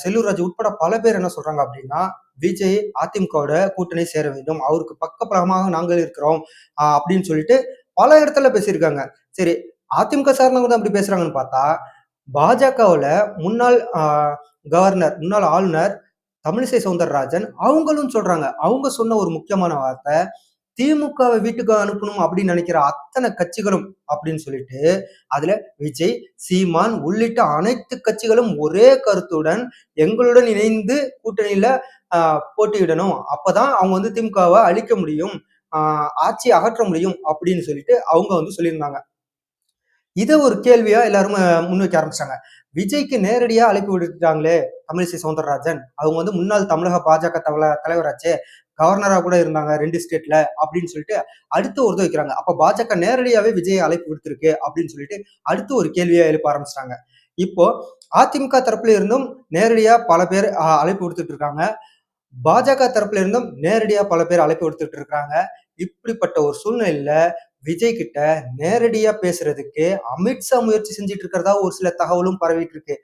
செல்லூர் ராஜு உட்பட பல பேர் என்ன சொல்றாங்க அப்படின்னா, விஜய் அதிமுகவோட கூட்டணி சேர வேண்டும். அவருக்கு பக்கபலமாக நாங்கள் இருக்கிறோம். அப்படின்னு சொல்லிட்டு பல இடத்துல பேசியிருக்காங்க. சரி, அதிமுக சார்ந்தவங்க தான் அப்படி பேசுறாங்கன்னு பார்த்தா, பாஜகவுல முன்னாள் முன்னாள் ஆளுநர் தமிழிசை சவுந்தரராஜன் அவங்களும் சொல்றாங்க. அவங்க சொன்ன ஒரு முக்கியமான வார்த்தை, திமுகவை வீட்டுக்கு அனுப்பணும் அப்படின்னு நினைக்கிற அத்தனை கட்சிகளும் அப்படின்னு சொல்லிட்டு, அதுல விஜய், சீமான் உள்ளிட்ட அனைத்து கட்சிகளும் ஒரே கருத்துடன் எங்களுடன் இணைந்து கூட்டணியில போட்டியிடணும். அப்பதான் அவங்க வந்து திமுகவை அழிக்க முடியும், ஆட்சியை அகற்ற முடியும் அப்படின்னு சொல்லிட்டு அவங்க வந்து சொல்லியிருந்தாங்க. இத ஒரு கேள்வியா எல்லாரும் முன்வைக்க ஆரம்பிச்சாங்க. விஜய்க்கு நேரடியா அழைப்பு விடுத்துட்டாங்களே தமிழிசை சவுந்தரராஜன். அவங்க வந்து முன்னாள் தமிழக பாஜக தலைவராச்சே. கவர்னரா கூட இருந்தாங்க 2 ஸ்டேட்ல அப்படின்னு சொல்லிட்டு அடுத்து ஒரு இது வைக்கிறாங்க. அப்ப பாஜக நேரடியாவே விஜய் அழைப்பு விடுத்திருக்கு அப்படின்னு சொல்லிட்டு அடுத்து ஒரு கேள்வியா எழுப்ப ஆரம்பிச்சிட்டாங்க. இப்போ அதிமுக தரப்புல இருந்தும் நேரடியா பல பேர் அழைப்பு விடுத்துட்டு இருக்காங்க. பாஜக தரப்புல இருந்தும் நேரடியா பல பேர் அழைப்பு விடுத்துட்டு இருக்காங்க. இப்படிப்பட்ட ஒரு சூழ்நிலையில விஜய் கிட்ட நேரடியா பேசுறதுக்கு அமித்ஷா முயற்சி செஞ்சுட்டு இருக்கிறதா ஒரு சில தகவலும் பரவிட்டு இருக்கு.